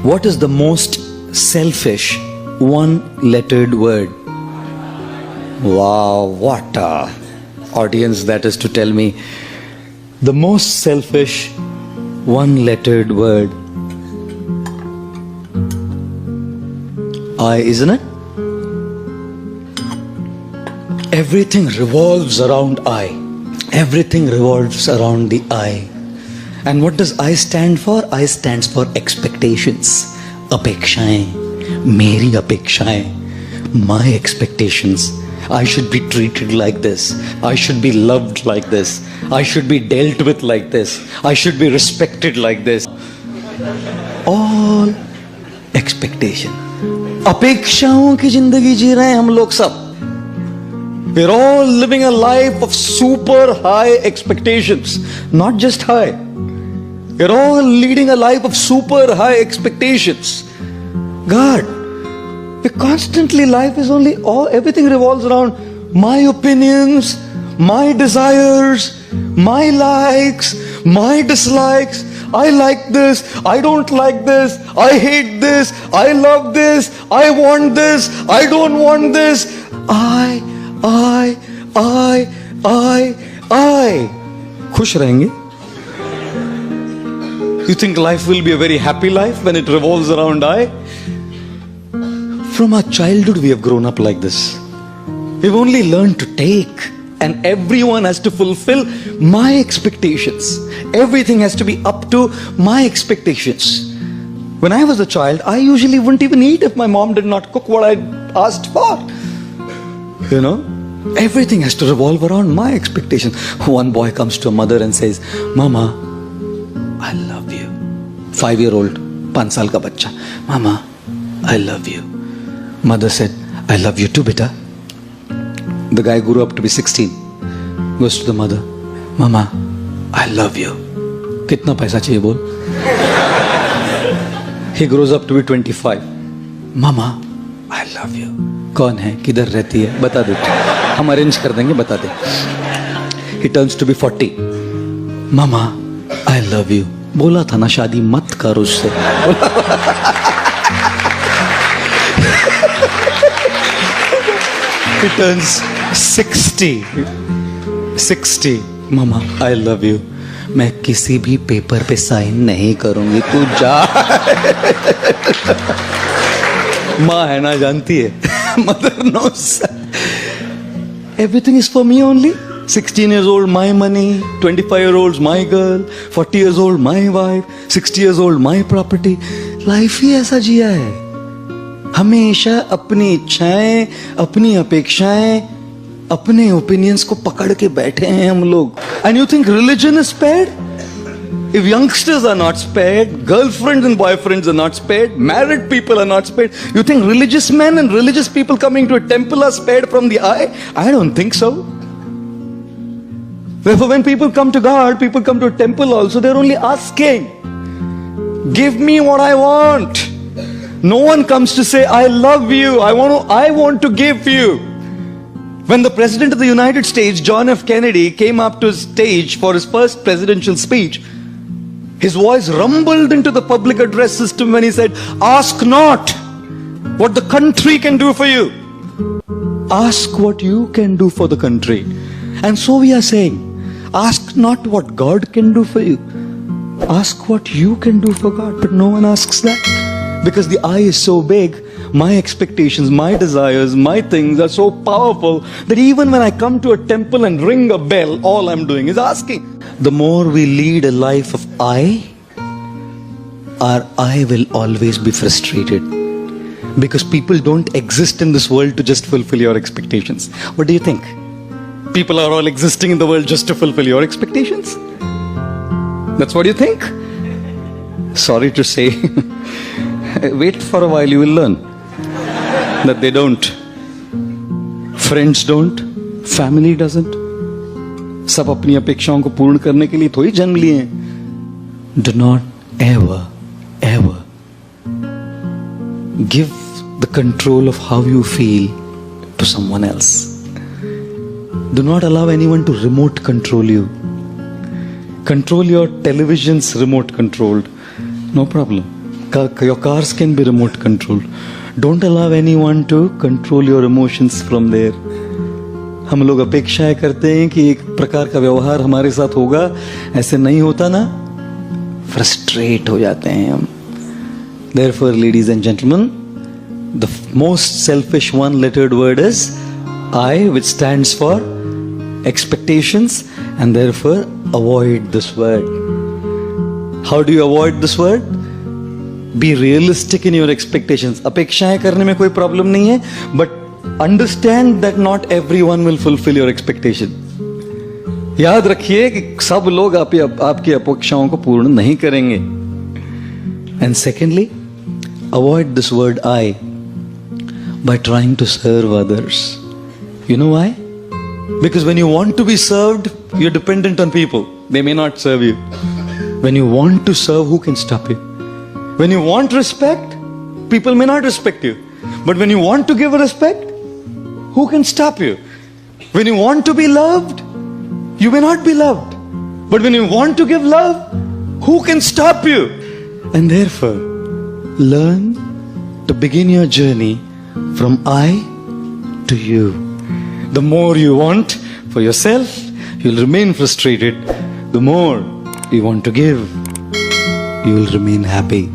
What is the most selfish one-lettered word? Wow, what a audience that is to tell me. The most selfish one-lettered word. I, isn't it? Everything revolves around I. Everything revolves around the I. And what does I stand for? I stands for expectations. Apekshaएं, मेरी अपेक्षाएं, my expectations. I should be treated like this. I should be loved like this. I should be dealt with like this. I should be respected like this. All expectation. अपेक्षाओं की जिंदगी जी रहे हैं हम लोग सब. We're all living a life of super high expectations. Not just high. We're all leading a life of super high expectations. God, constantly life is only everything revolves around my opinions, my desires, my likes, my dislikes. I like this, I don't like this, I hate this, I love this, I want this, I don't want this. I. खुश रहेंगे? You think life will be a very happy life when it revolves around I? From our childhood we have grown up like this. We've only learned to take, and everyone has to fulfill my expectations. Everything has to be up to my expectations. When I was a child, I usually wouldn't even eat if my mom did not cook what I asked for. You know? Everything has to revolve around my expectations. One boy comes to a mother and says, Mama, I love you. 5-year-old, 5 saal ka bachcha. Mama, I love you. Mother said, I love you too, beta. The guy grew up to be 16. Goes to the mother, Mama, I love you. Kitna paisa chahiye bol? He grows up to be 25. Mama, I love you. कौन है, किधर रहती है, बता दे, हम arrange कर देंगे, बता दे. He turns to be 40. Mama, I love you. बोला था ना शादी मत कर उससे. He turns 60. Mama, I love you. मैं किसी भी पेपर पे साइन नहीं करूंगी, तू जा. माँ है ना, जानती है. Mother knows. Everything is for me only. 16 years old, my money. 25-year-olds, my girl. 40 years old, my wife. 60 years old, my property. Life ही ऐसा जिया है. हमेशा अपनी इच्छाएं, अपनी अपेक्षाएं, अपने opinions को पकड़ के बैठे हैं हम लोग. And you think religion is spared? If youngsters are not spared, girlfriends and boyfriends are not spared, married people are not spared, you think religious men and religious people coming to a temple are spared from the eye? I don't think so. Therefore, when people come to God, people come to a temple also, they're only asking, give me what I want. No one comes to say, I love you, I want to give you. When the President of the United States, John F. Kennedy, came up to his stage for his first presidential speech, his voice rumbled into the public address system when he said, ask not what the country can do for you. Ask what you can do for the country. And so we are saying, ask not what God can do for you. Ask what you can do for God. But no one asks that. Because the I is so big, my expectations, my desires, my things are so powerful that even when I come to a temple and ring a bell, all I'm doing is asking. The more we lead a life of I, our I will always be frustrated. Because people don't exist in this world to just fulfill your expectations. What do you think? People are all existing in the world just to fulfill your expectations? That's what you think? Sorry to say. Wait for a while, you will learn that they don't. Friends don't. Family doesn't. सब अपनी अपेक्षाओं को पूर्ण करने के लिए थोड़ी जन्म लिए हैं. Do not ever give the control of how you feel to someone else. Do not allow anyone to remote control you. Control your television's remote controlled. No problem. Your cars can be remote controlled. Don't allow anyone to control your emotions from there. हम लोग अपेक्षाएं करते हैं कि एक प्रकार का व्यवहार हमारे साथ होगा, ऐसे नहीं होता ना, फ्रस्ट्रेट हो जाते हैं हम. Therefore, ladies and gentlemen, the most selfish one-lettered word is I, which stands for expectations, and therefore avoid this word. How do you avoid this word? Be realistic in your expectations. अपेक्षाएं करने में कोई problem नहीं है, but understand that not everyone will fulfill your expectation. याद रखिए कि सब लोग आपकी अपेक्षाओं को पूर्ण नहीं करेंगे. And secondly, avoid this word I by trying to serve others. You know why? Because when you want to be served, you're dependent on people. They may not serve you. When you want to serve, who can stop you? When you want respect, people may not respect you. But when you want to give respect, who can stop you? When you want to be loved, you may not be loved. But when you want to give love, who can stop you? And therefore, learn to begin your journey from I to you. The more you want for yourself, you'll remain frustrated. The more you want to give, you will remain happy.